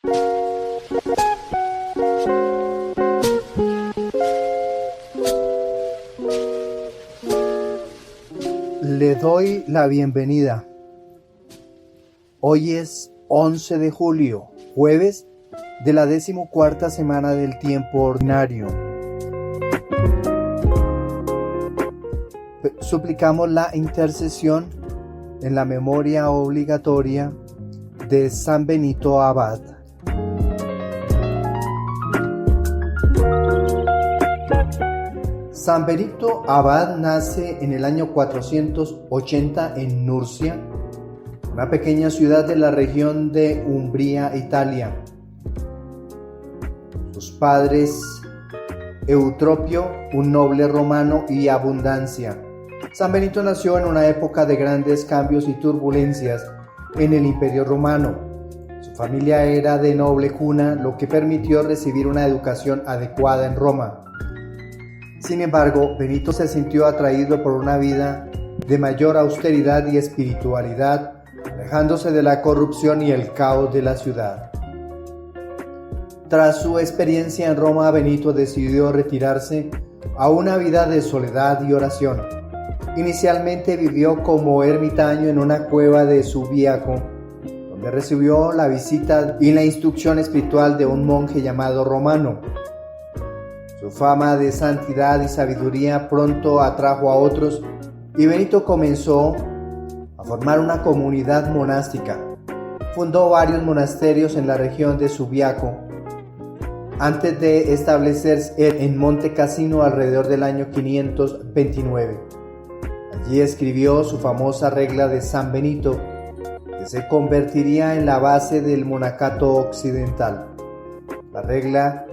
Le doy la bienvenida. Hoy es 11 de julio, jueves de la 14ª semana del tiempo ordinario. Suplicamos la intercesión en la memoria obligatoria de San Benito Abad. San Benito Abad nace en el año 480 en Nurcia, una pequeña ciudad de la región de Umbría, Italia. Sus padres, Eutropio, un noble romano, y Abundancia. San Benito nació en una época de grandes cambios y turbulencias en el Imperio Romano. Su familia era de noble cuna, lo que permitió recibir una educación adecuada en Roma. Sin embargo, Benito se sintió atraído por una vida de mayor austeridad y espiritualidad, alejándose de la corrupción y el caos de la ciudad. Tras su experiencia en Roma, Benito decidió retirarse a una vida de soledad y oración. Inicialmente vivió como ermitaño en una cueva de Subiaco, donde recibió la visita y la instrucción espiritual de un monje llamado Romano. Su fama de santidad y sabiduría pronto atrajo a otros y Benito comenzó a formar una comunidad monástica. Fundó varios monasterios en la región de Subiaco antes de establecerse en Monte Cassino alrededor del año 529. Allí escribió su famosa regla de San Benito, que se convertiría en la base del monacato occidental. La regla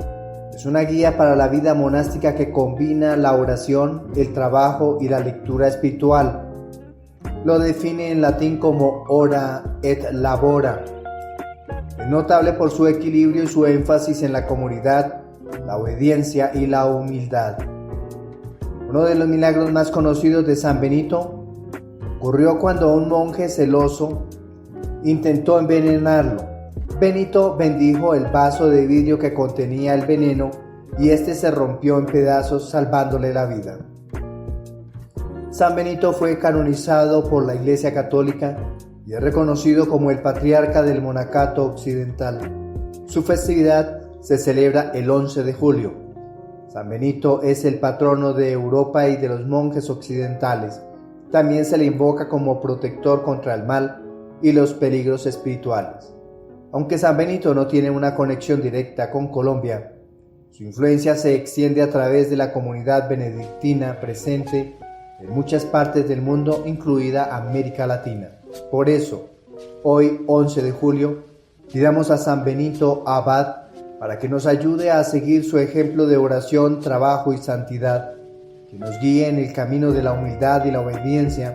es una guía para la vida monástica que combina la oración, el trabajo y la lectura espiritual. Lo define en latín como ora et labora. Es notable por su equilibrio y su énfasis en la comunidad, la obediencia y la humildad. Uno de los milagros más conocidos de San Benito ocurrió cuando un monje celoso intentó envenenarlo. Benito bendijo el vaso de vidrio que contenía el veneno y este se rompió en pedazos, salvándole la vida. San Benito fue canonizado por la Iglesia Católica y es reconocido como el patriarca del monacato occidental. Su festividad se celebra el 11 de julio. San Benito es el patrono de Europa y de los monjes occidentales. También se le invoca como protector contra el mal y los peligros espirituales. Aunque San Benito no tiene una conexión directa con Colombia, su influencia se extiende a través de la comunidad benedictina presente en muchas partes del mundo, incluida América Latina. Por eso, hoy 11 de julio, pidamos a San Benito Abad para que nos ayude a seguir su ejemplo de oración, trabajo y santidad, que nos guíe en el camino de la humildad y la obediencia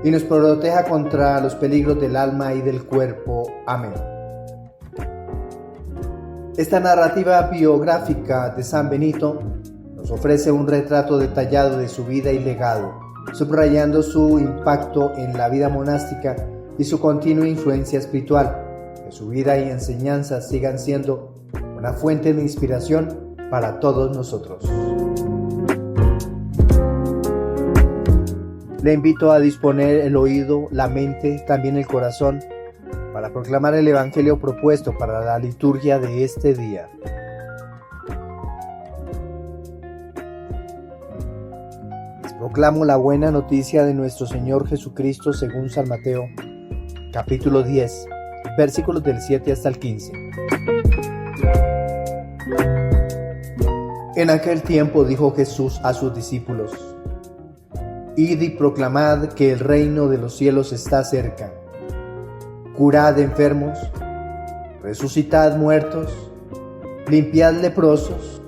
y nos proteja contra los peligros del alma y del cuerpo. Amén. Esta narrativa biográfica de San Benito nos ofrece un retrato detallado de su vida y legado, subrayando su impacto en la vida monástica y su continua influencia espiritual. Que su vida y enseñanzas sigan siendo una fuente de inspiración para todos nosotros. Le invito a disponer el oído, la mente, también el corazón, para proclamar el Evangelio propuesto para la liturgia de este día. Les proclamo la buena noticia de nuestro Señor Jesucristo según San Mateo, capítulo 10, versículos del 7 hasta el 15. En aquel tiempo dijo Jesús a sus discípulos: Id y proclamad que el reino de los cielos está cerca. Curad enfermos, resucitad muertos, limpiad leprosos,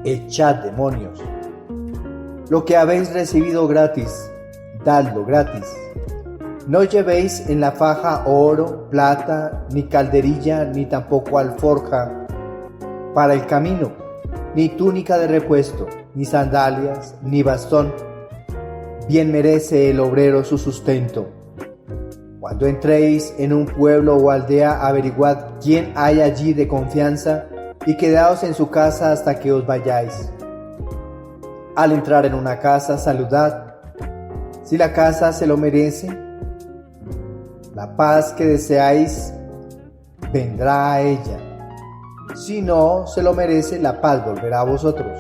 echad demonios. Lo que habéis recibido gratis, dadlo gratis. No llevéis en la faja oro, plata, ni calderilla, ni tampoco alforja para el camino, ni túnica de repuesto, ni sandalias, ni bastón. Bien merece el obrero su sustento. Cuando entréis en un pueblo o aldea, averiguad quién hay allí de confianza y quedaos en su casa hasta que os vayáis. Al entrar en una casa, saludad. Si la casa se lo merece, la paz que deseáis vendrá a ella. Si no se lo merece, la paz volverá a vosotros.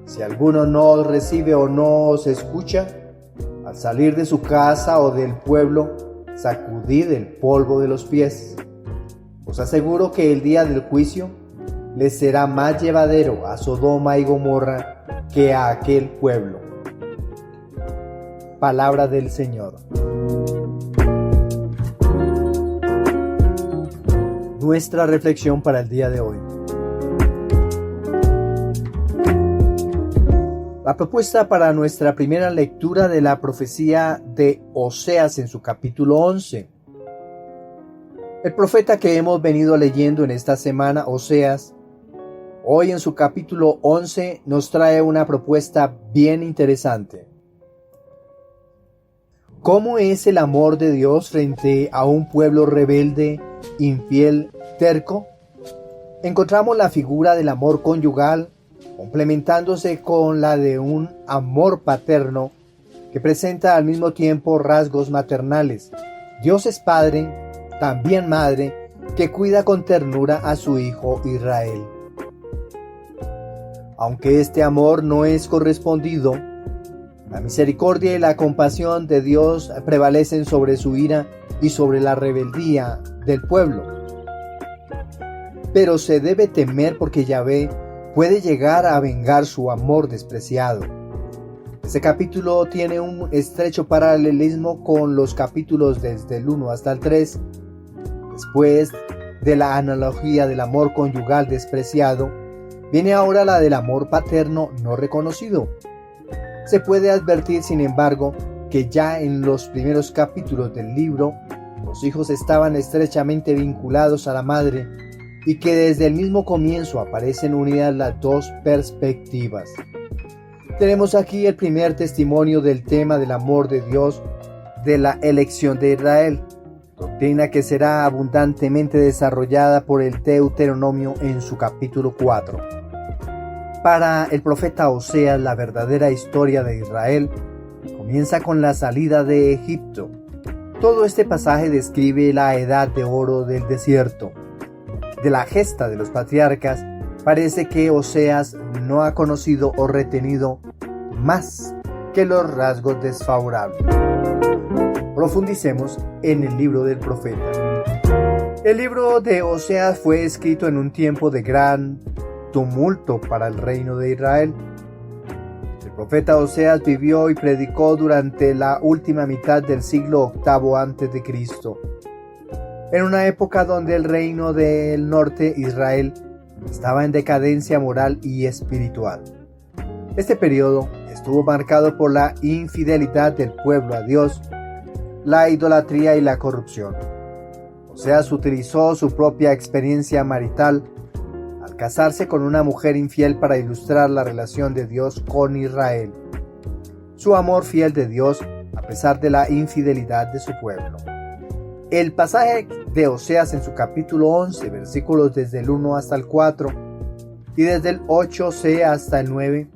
Si alguno no os recibe o no os escucha, al salir de su casa o del pueblo, sacudid el polvo de los pies. Os aseguro que el día del juicio les será más llevadero a Sodoma y Gomorra que a aquel pueblo. Palabra del Señor. Nuestra reflexión para el día de hoy. La propuesta para nuestra primera lectura de la profecía de Oseas en su capítulo 11. El profeta que hemos venido leyendo en esta semana, Oseas, hoy en su capítulo 11 nos trae una propuesta bien interesante. ¿Cómo es el amor de Dios frente a un pueblo rebelde, infiel, terco? Encontramos la figura del amor conyugal complementándose con la de un amor paterno que presenta al mismo tiempo rasgos maternales. Dios es Padre, también Madre, que cuida con ternura a su Hijo Israel. Aunque este amor no es correspondido, la misericordia y la compasión de Dios prevalecen sobre su ira y sobre la rebeldía del pueblo. Pero se debe temer porque Yahvé puede llegar a vengar su amor despreciado. Este capítulo tiene un estrecho paralelismo con los capítulos desde el 1 hasta el 3. Después de la analogía del amor conyugal despreciado, viene ahora la del amor paterno no reconocido. Se puede advertir, sin embargo, que ya en los primeros capítulos del libro, los hijos estaban estrechamente vinculados a la madre y que desde el mismo comienzo aparecen unidas las dos perspectivas. Tenemos aquí el primer testimonio del tema del amor de Dios de la elección de Israel, doctrina que será abundantemente desarrollada por el Deuteronomio en su capítulo 4. Para el profeta Oseas, la verdadera historia de Israel comienza con la salida de Egipto. Todo este pasaje describe la edad de oro del desierto. De la gesta de los patriarcas, parece que Oseas no ha conocido o retenido más que los rasgos desfavorables. Profundicemos en el libro del profeta. El libro de Oseas fue escrito en un tiempo de gran tumulto para el reino de Israel. El profeta Oseas vivió y predicó durante la última mitad del siglo VIII a.C., en una época donde el reino del norte, Israel, estaba en decadencia moral y espiritual. Este periodo estuvo marcado por la infidelidad del pueblo a Dios, la idolatría y la corrupción. Oseas utilizó su propia experiencia marital al casarse con una mujer infiel para ilustrar la relación de Dios con Israel, su amor fiel de Dios a pesar de la infidelidad de su pueblo. El pasaje de Oseas en su capítulo 11, versículos desde el 1 hasta el 4 y desde el 8c hasta el 9,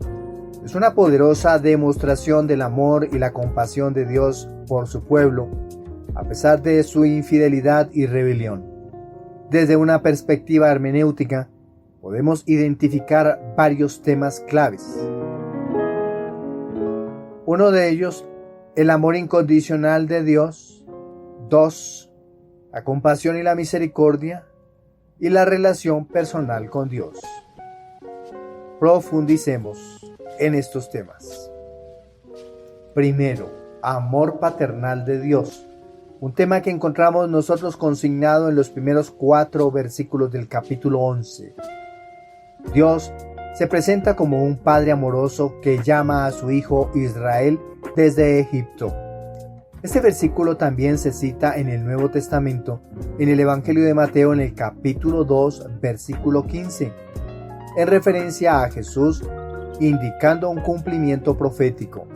es una poderosa demostración del amor y la compasión de Dios por su pueblo, a pesar de su infidelidad y rebelión. Desde una perspectiva hermenéutica, podemos identificar varios temas claves. Uno de ellos, el amor incondicional de Dios. 2. La compasión y la misericordia. Y la relación personal con Dios. Profundicemos en estos temas. Primero, amor paternal de Dios. Un tema que encontramos nosotros consignado en los primeros 4 versículos del capítulo 11. Dios se presenta como un padre amoroso que llama a su hijo Israel desde Egipto. Este versículo también se cita en el Nuevo Testamento, en el Evangelio de Mateo en el capítulo 2, versículo 15, en referencia a Jesús, indicando un cumplimiento profético.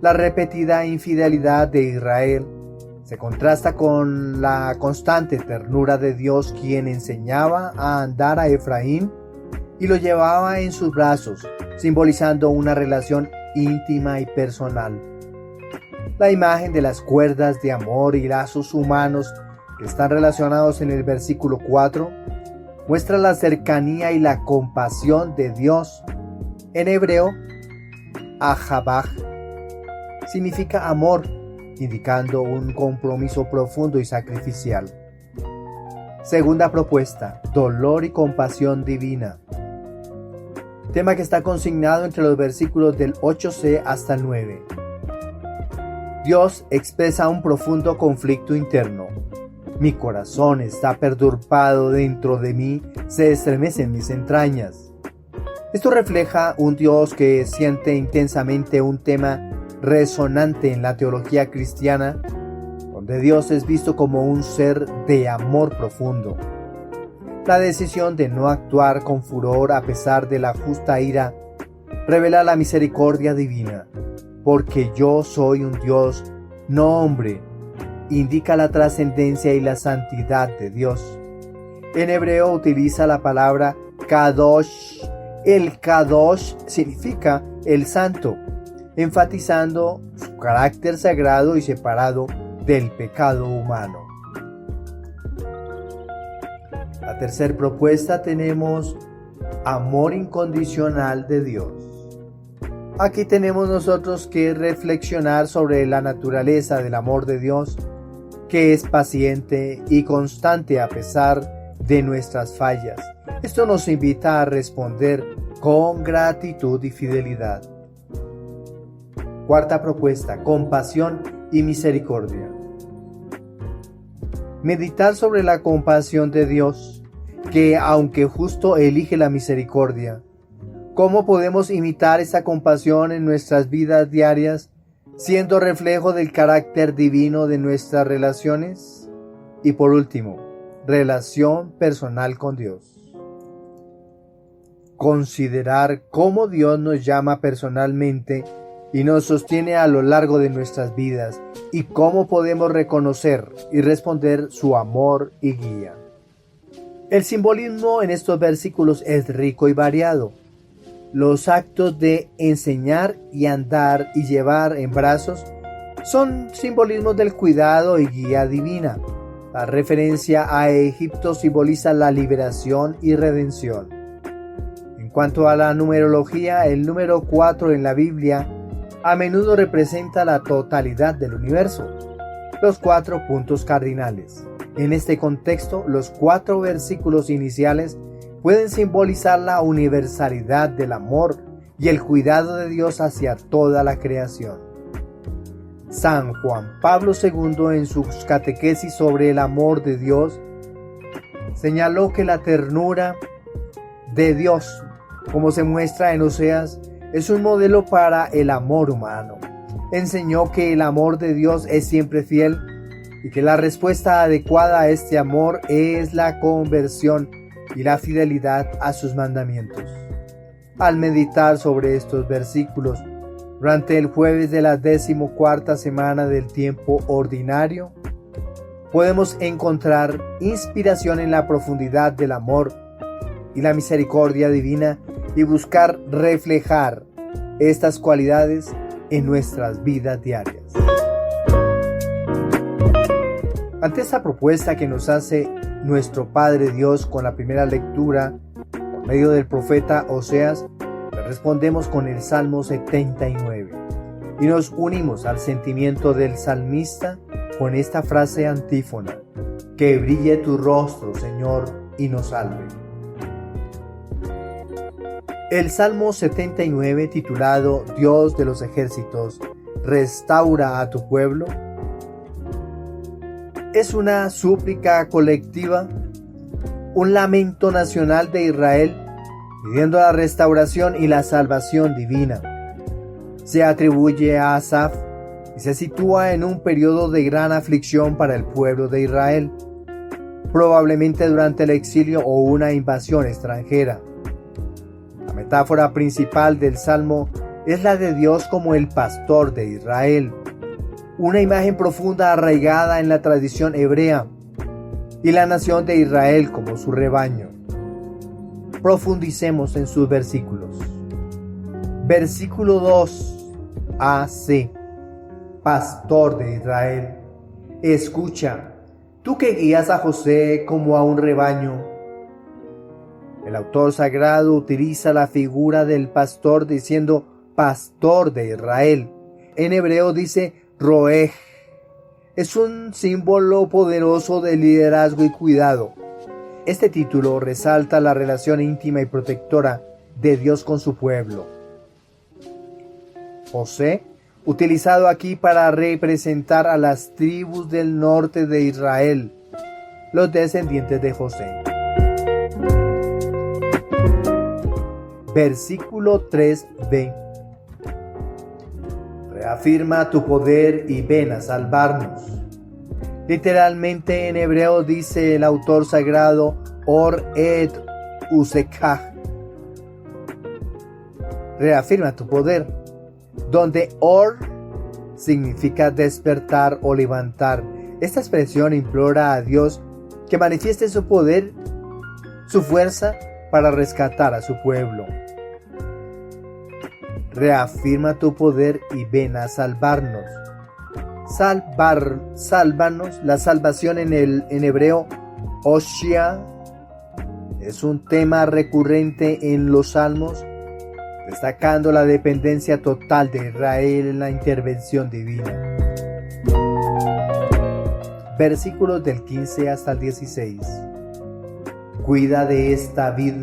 La repetida infidelidad de Israel Se contrasta con la constante ternura de Dios, quien enseñaba a andar a Efraín y lo llevaba en sus brazos, simbolizando una relación íntima y personal. La imagen de las cuerdas de amor y lazos humanos que están relacionados en el versículo 4 muestra la cercanía y la compasión de Dios. En hebreo, ahabaj significa amor, indicando un compromiso profundo y sacrificial. Segunda propuesta, dolor y compasión divina. Tema que está consignado entre los versículos del 8c hasta el 9. Dios expresa un profundo conflicto interno. Mi corazón está perturbado dentro de mí, se estremecen mis entrañas. Esto refleja un Dios que siente intensamente un tema resonante en la teología cristiana, donde Dios es visto como un ser de amor profundo. La decisión de no actuar con furor a pesar de la justa ira revela la misericordia divina, porque yo soy un Dios, no hombre, indica la trascendencia y la santidad de Dios. En hebreo utiliza la palabra kadosh. El kadosh significa el santo, enfatizando su carácter sagrado y separado del pecado humano. La tercera propuesta tenemos amor incondicional de Dios. Aquí tenemos nosotros que reflexionar sobre la naturaleza del amor de Dios, que es paciente y constante a pesar de nuestras fallas. Esto nos invita a responder con gratitud y fidelidad. Cuarta propuesta, compasión y misericordia. Meditar sobre la compasión de Dios, que aunque justo elige la misericordia. ¿Cómo podemos imitar esta compasión en nuestras vidas diarias, siendo reflejo del carácter divino de nuestras relaciones? Y por último, relación personal con Dios. Considerar cómo Dios nos llama personalmente y nos sostiene a lo largo de nuestras vidas, y cómo podemos reconocer y responder su amor y guía. El simbolismo en estos versículos es rico y variado. Los actos de enseñar y andar y llevar en brazos son simbolismos del cuidado y guía divina. La referencia a Egipto simboliza la liberación y redención. En cuanto a la numerología, el número 4 en la Biblia a menudo representa la totalidad del universo, los 4 puntos cardinales. En este contexto, los 4 versículos iniciales pueden simbolizar la universalidad del amor y el cuidado de Dios hacia toda la creación. San Juan Pablo II, en sus catequesis sobre el amor de Dios, señaló que la ternura de Dios, como se muestra en Oseas, es un modelo para el amor humano. Enseñó que el amor de Dios es siempre fiel y que la respuesta adecuada a este amor es la conversión y la fidelidad a sus mandamientos. Al meditar sobre estos versículos durante el jueves de la 14ª semana del tiempo ordinario, podemos encontrar inspiración en la profundidad del amor y la misericordia divina y buscar reflejar estas cualidades en nuestras vidas diarias. Ante esta propuesta que nos hace nuestro Padre Dios con la primera lectura por medio del profeta Oseas, le respondemos con el Salmo 79 y nos unimos al sentimiento del salmista con esta frase antífona: que brille tu rostro, Señor, y nos salve. El Salmo 79, titulado Dios de los ejércitos, restaura a tu pueblo, es una súplica colectiva, un lamento nacional de Israel, pidiendo la restauración y la salvación divina. Se atribuye a Asaf y se sitúa en un periodo de gran aflicción para el pueblo de Israel, probablemente durante el exilio o una invasión extranjera. La metáfora principal del Salmo es la de Dios como el pastor de Israel. una imagen profunda arraigada en la tradición hebrea y la nación de Israel como su rebaño. Profundicemos en sus versículos. Versículo 2 AC. Pastor de Israel, escucha, tú que guías a José como a un rebaño. El autor sagrado utiliza la figura del pastor diciendo pastor de Israel. En hebreo dice roej. Es un símbolo poderoso de liderazgo y cuidado. Este título resalta la relación íntima y protectora de Dios con su pueblo. José, utilizado aquí para representar a las tribus del norte de Israel, los descendientes de José. Versículo 3b. Reafirma tu poder y ven a salvarnos. Literalmente en hebreo dice el autor sagrado Or et Usekah. Reafirma tu poder, donde Or significa despertar o levantar. Esta expresión implora a Dios que manifieste su poder, su fuerza para rescatar a su pueblo. Reafirma tu poder y ven a salvarnos. Sálvanos, la salvación en hebreo, Oshia, es un tema recurrente en los salmos, destacando la dependencia total de Israel en la intervención divina. Versículos del 15 hasta el 16. Cuida de esta vid,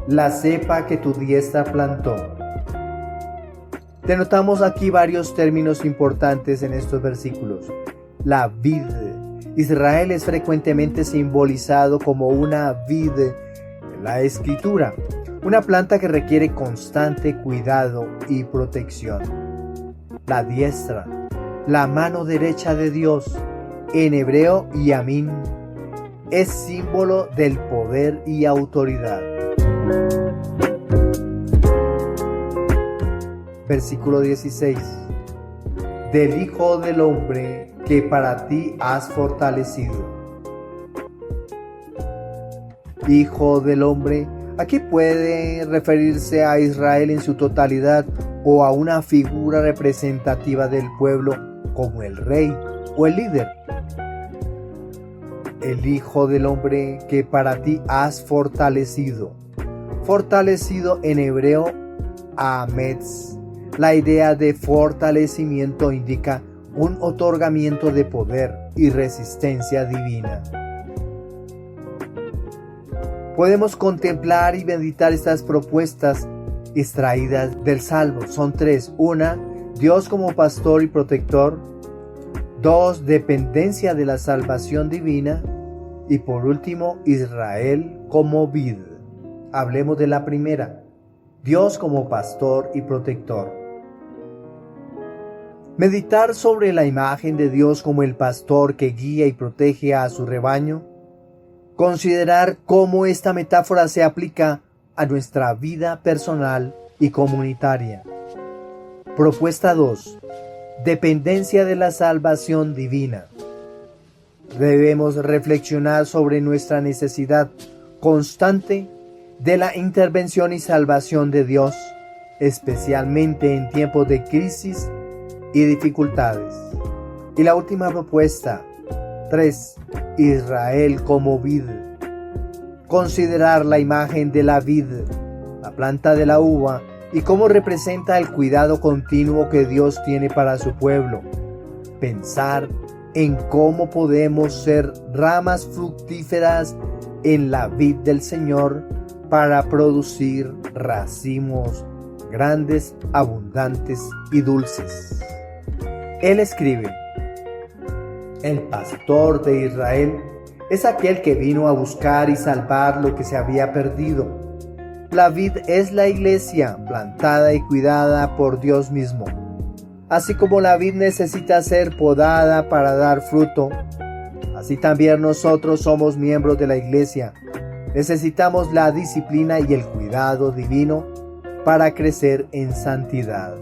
la cepa que tu diestra plantó. Denotamos aquí varios términos importantes en estos versículos. La vid. Israel es frecuentemente simbolizado como una vid en la escritura, una planta que requiere constante cuidado y protección. La diestra, la mano derecha de Dios, en hebreo Yamin, es símbolo del poder y autoridad. Versículo 16. Del Hijo del Hombre que para ti has fortalecido. Hijo del Hombre, aquí puede referirse a Israel en su totalidad o a una figura representativa del pueblo como el rey o el líder. El Hijo del Hombre que para ti has fortalecido. Fortalecido en hebreo, Ametz. La idea de fortalecimiento indica un otorgamiento de poder y resistencia divina. Podemos contemplar y meditar estas propuestas extraídas del Salmo. Son tres. Una, Dios como pastor y protector. Dos, dependencia de la salvación divina. Y por último, Israel como vid. Hablemos de la primera. Dios como pastor y protector. Meditar sobre la imagen de Dios como el pastor que guía y protege a su rebaño. Considerar cómo esta metáfora se aplica a nuestra vida personal y comunitaria. Propuesta 2. Dependencia de la salvación divina. Debemos reflexionar sobre nuestra necesidad constante de la intervención y salvación de Dios, especialmente en tiempos de crisis y dificultades. Y la última propuesta, 3. Israel como vid. Considerar la imagen de la vid, la planta de la uva, y cómo representa el cuidado continuo que Dios tiene para su pueblo. Pensar en cómo podemos ser ramas fructíferas en la vid del Señor para producir racimos grandes, abundantes y dulces. Él escribe: el pastor de Israel es aquel que vino a buscar y salvar lo que se había perdido. La vid es la iglesia, plantada y cuidada por Dios mismo. Así como la vid necesita ser podada para dar fruto, así también nosotros somos miembros de la iglesia. Necesitamos la disciplina y el cuidado divino para crecer en santidad.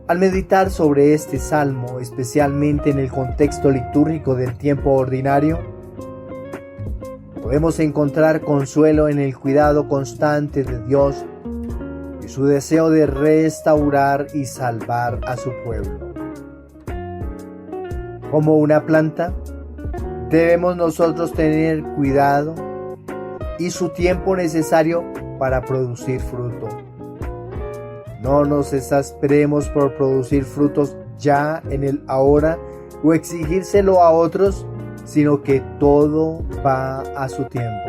Al meditar sobre este salmo, especialmente en el contexto litúrgico del tiempo ordinario, podemos encontrar consuelo en el cuidado constante de Dios y su deseo de restaurar y salvar a su pueblo. Como una planta, debemos nosotros tener cuidado y su tiempo necesario para producir fruto. No nos exasperemos por producir frutos ya en el ahora o exigírselo a otros, sino que todo va a su tiempo.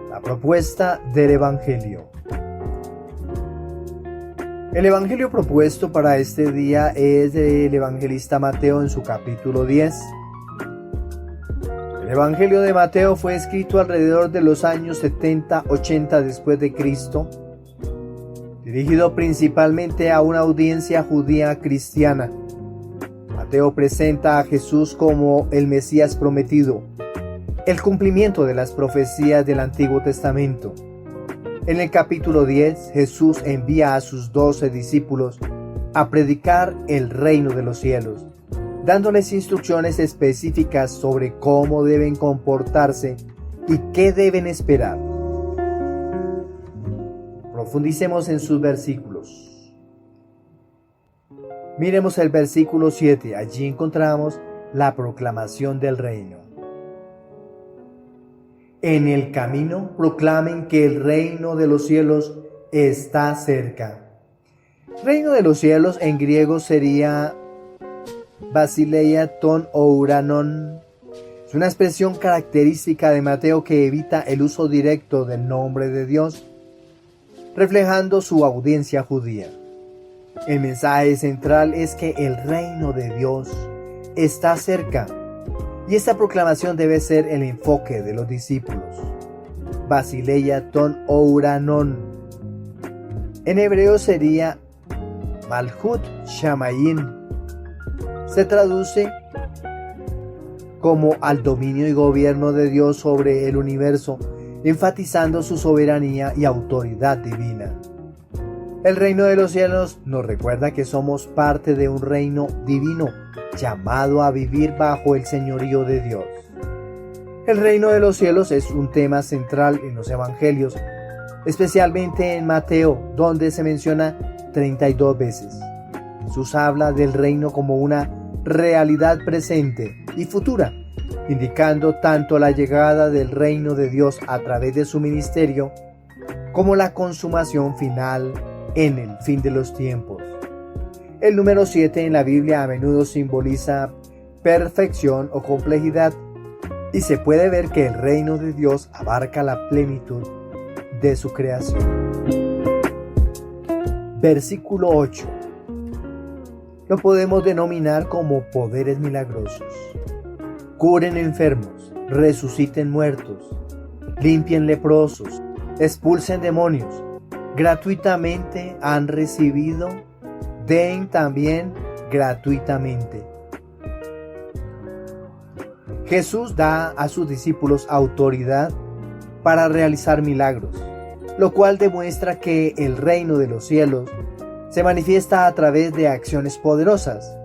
La propuesta del Evangelio. El Evangelio propuesto para este día es del evangelista Mateo en su capítulo 10. El Evangelio de Mateo fue escrito alrededor de los años 70-80 después de Cristo, dirigido principalmente a una audiencia judía cristiana. Mateo presenta a Jesús como el Mesías prometido, el cumplimiento de las profecías del Antiguo Testamento. En el capítulo 10, Jesús envía a sus 12 discípulos a predicar el reino de los cielos, dándoles instrucciones específicas sobre cómo deben comportarse y qué deben esperar. Profundicemos en sus versículos. Miremos el versículo 7, allí encontramos la proclamación del reino. En el camino proclamen que el reino de los cielos está cerca. Reino de los cielos en griego sería Basileia ton ouranon. Es una expresión característica de Mateo que evita el uso directo del nombre de Dios, reflejando su audiencia judía. El mensaje central es que el reino de Dios está cerca, y esta proclamación debe ser el enfoque de los discípulos. Basileia ton ouranon. En hebreo sería Malhut Shamayim. Se traduce como al dominio y gobierno de Dios sobre el universo, enfatizando su soberanía y autoridad divina. El reino de los cielos nos recuerda que somos parte de un reino divino, llamado a vivir bajo el señorío de Dios. El reino de los cielos es un tema central en los evangelios, especialmente en Mateo, donde se menciona 32 veces. Jesús habla del reino como una realidad presente y futura, indicando tanto la llegada del reino de Dios a través de su ministerio, como la consumación final en el fin de los tiempos. El número 7 en la Biblia a menudo simboliza perfección o complejidad, y se puede ver que el reino de Dios abarca la plenitud de su creación. Versículo 8. Lo podemos denominar como poderes milagrosos. Curen enfermos, resuciten muertos, limpien leprosos, expulsen demonios. Gratuitamente han recibido, den también gratuitamente. Jesús da a sus discípulos autoridad para realizar milagros, lo cual demuestra que el reino de los cielos se manifiesta a través de acciones poderosas.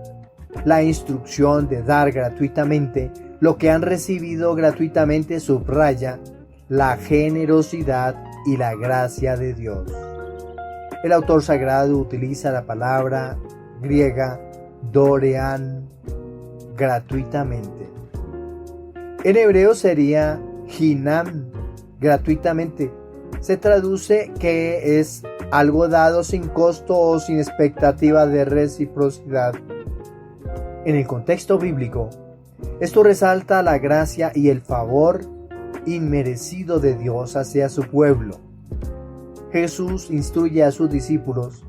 La instrucción de dar gratuitamente lo que han recibido gratuitamente subraya la generosidad y la gracia de Dios. El autor sagrado utiliza la palabra griega dorean, gratuitamente. En hebreo sería hinam, gratuitamente. Se traduce que es algo dado sin costo o sin expectativa de reciprocidad. En el contexto bíblico, esto resalta la gracia y el favor inmerecido de Dios hacia su pueblo. Jesús instruye a sus discípulos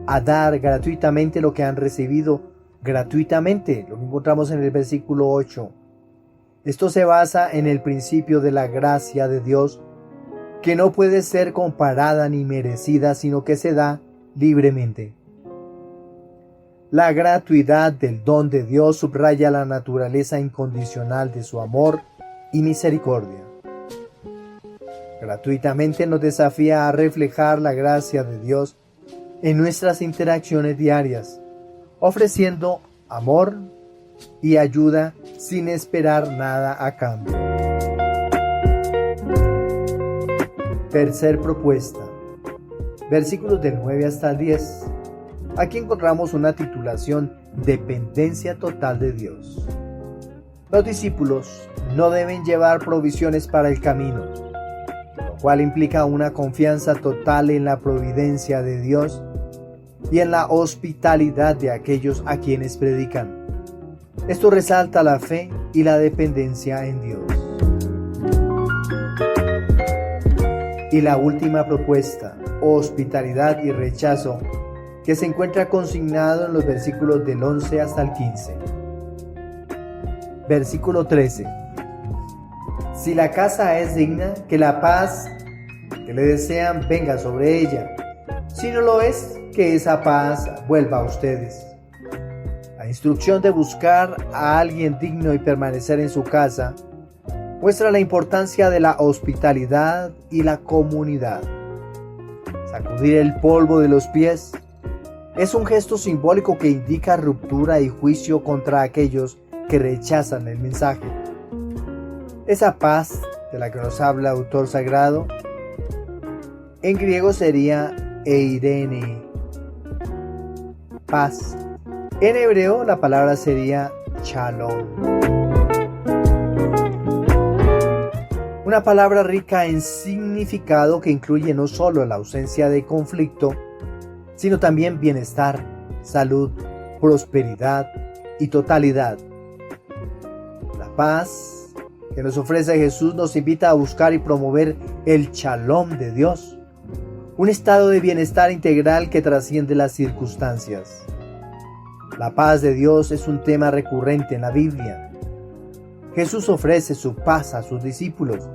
a dar gratuitamente lo que han recibido gratuitamente, lo que encontramos en el versículo 8. Esto se basa en el principio de la gracia de Dios, que no puede ser comparada ni merecida, sino que se da libremente. La gratuidad del don de Dios subraya la naturaleza incondicional de su amor y misericordia. Gratuitamente nos desafía a reflejar la gracia de Dios en nuestras interacciones diarias, ofreciendo amor y ayuda sin esperar nada a cambio. Tercer propuesta, versículos del 9 hasta el 10. Aquí encontramos una titulación: Dependencia total de Dios. Los discípulos no deben llevar provisiones para el camino, lo cual implica una confianza total en la providencia de Dios y en la hospitalidad de aquellos a quienes predican. Esto resalta la fe y la dependencia en Dios. Y la última propuesta, hospitalidad y rechazo, que se encuentra consignado en los versículos del 11 hasta el 15. Versículo 13. Si la casa es digna, que la paz que le desean venga sobre ella. Si no lo es, que esa paz vuelva a ustedes. La instrucción de buscar a alguien digno y permanecer en su casa muestra la importancia de la hospitalidad y la comunidad. Sacudir el polvo de los pies es un gesto simbólico que indica ruptura y juicio contra aquellos que rechazan el mensaje. Esa paz de la que nos habla el autor sagrado, en griego sería eirene, paz. En hebreo la palabra sería shalom. Una palabra rica en significado que incluye no solo la ausencia de conflicto, sino también bienestar, salud, prosperidad y totalidad. La paz que nos ofrece Jesús nos invita a buscar y promover el shalom de Dios, un estado de bienestar integral que trasciende las circunstancias. La paz de Dios es un tema recurrente en la Biblia. Jesús ofrece su paz a sus discípulos.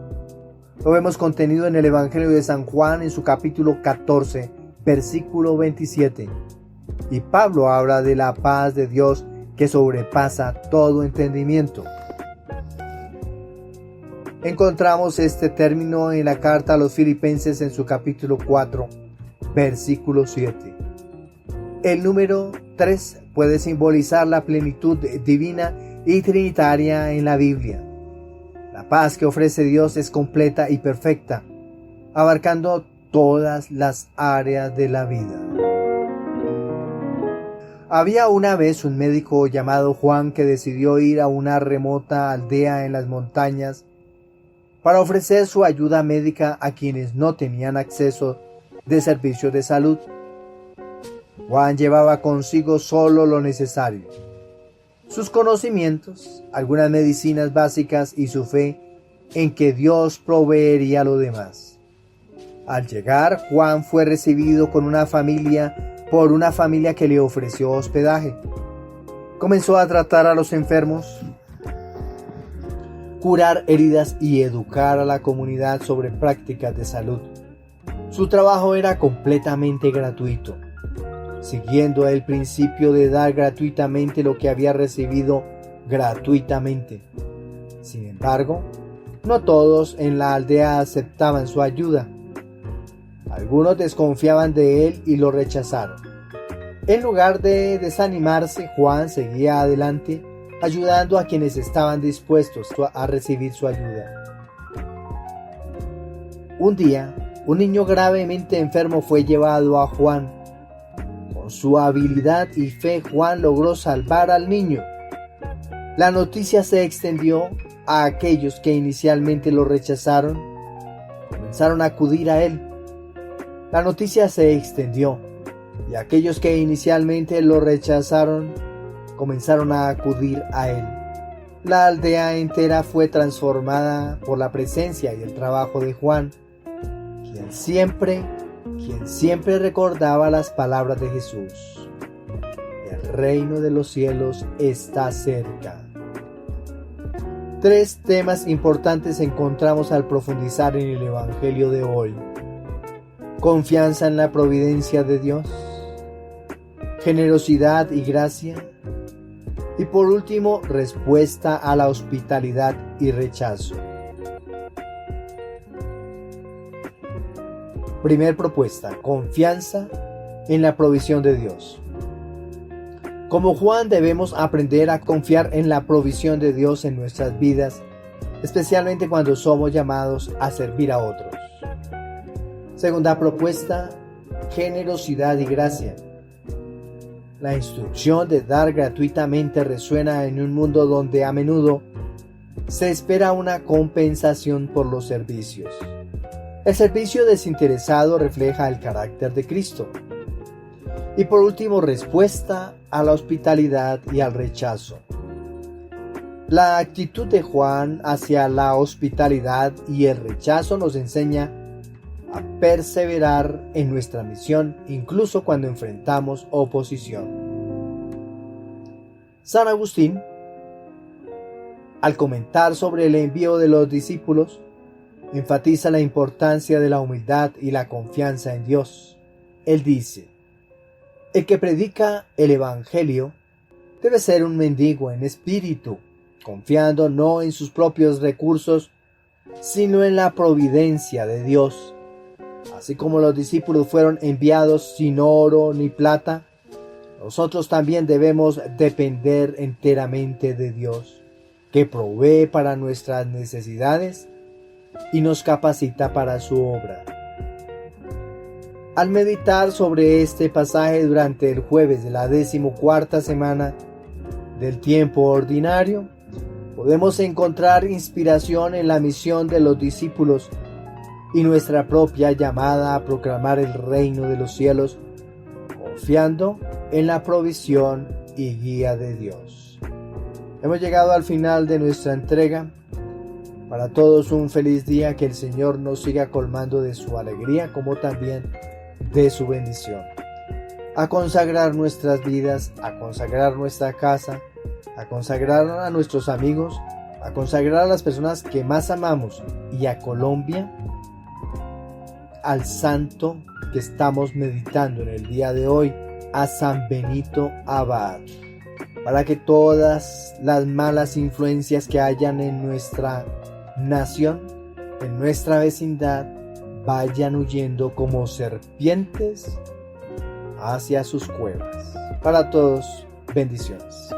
Lo vemos contenido en el Evangelio de San Juan en su capítulo 14, versículo 27. Y Pablo habla de la paz de Dios que sobrepasa todo entendimiento. Encontramos este término en la carta a los Filipenses en su capítulo 4, versículo 7. El número 3 puede simbolizar la plenitud divina y trinitaria en la Biblia. La paz que ofrece Dios es completa y perfecta, abarcando todas las áreas de la vida. Había una vez un médico llamado Juan que decidió ir a una remota aldea en las montañas para ofrecer su ayuda médica a quienes no tenían acceso de servicios de salud. Juan llevaba consigo solo lo necesario: sus conocimientos, algunas medicinas básicas y su fe en que Dios proveería lo demás. Al llegar, Juan fue recibido por una familia que le ofreció hospedaje. Comenzó a tratar a los enfermos, curar heridas y educar a la comunidad sobre prácticas de salud. Su trabajo era completamente gratuito, siguiendo el principio de dar gratuitamente lo que había recibido gratuitamente. Sin embargo, no todos en la aldea aceptaban su ayuda. Algunos desconfiaban de él y lo rechazaron. En lugar de desanimarse, Juan seguía adelante, ayudando a quienes estaban dispuestos a recibir su ayuda. Un día, un niño gravemente enfermo fue llevado a Juan. Con su habilidad y fe, Juan logró salvar al niño. La noticia se extendió a aquellos que inicialmente lo rechazaron. Comenzaron a acudir a él. La noticia se extendió y aquellos que inicialmente lo rechazaron comenzaron a acudir a él. La aldea entera fue transformada por la presencia y el trabajo de Juan, quien siempre recordaba las palabras de Jesús: el reino de los cielos está cerca. 3 temas importantes encontramos al profundizar en el Evangelio de hoy: confianza en la providencia de Dios, generosidad y gracia, y por último, respuesta a la hospitalidad y rechazo. Primer propuesta: confianza en la provisión de Dios. Como Juan debemos aprender a confiar en la provisión de Dios en nuestras vidas, especialmente cuando somos llamados a servir a otros. Segunda propuesta, generosidad y gracia. La instrucción de dar gratuitamente resuena en un mundo donde a menudo se espera una compensación por los servicios. El servicio desinteresado refleja el carácter de Cristo. Y por último, respuesta a la hospitalidad y al rechazo. La actitud de Juan hacia la hospitalidad y el rechazo nos enseña a perseverar en nuestra misión, incluso cuando enfrentamos oposición. San Agustín, al comentar sobre el envío de los discípulos, enfatiza la importancia de la humildad y la confianza en Dios. Él dice: el que predica el Evangelio debe ser un mendigo en espíritu, confiando no en sus propios recursos, sino en la providencia de Dios. Así como los discípulos fueron enviados sin oro ni plata, nosotros también debemos depender enteramente de Dios, que provee para nuestras necesidades y nos capacita para su obra. Al meditar sobre este pasaje durante el jueves de la 14ª semana del tiempo ordinario, podemos encontrar inspiración en la misión de los discípulos y nuestra propia llamada a proclamar el reino de los cielos, confiando en la provisión y guía de Dios. Hemos llegado al final de nuestra entrega. Para todos un feliz día, que el Señor nos siga colmando de su alegría como también de su bendición. A consagrar nuestras vidas, a consagrar nuestra casa, a consagrar a nuestros amigos, a consagrar a las personas que más amamos y a Colombia, al santo que estamos meditando en el día de hoy, a San Benito Abad, para que todas las malas influencias que hayan en nuestra nación, en nuestra vecindad, vayan huyendo como serpientes hacia sus cuevas. Para todos, bendiciones.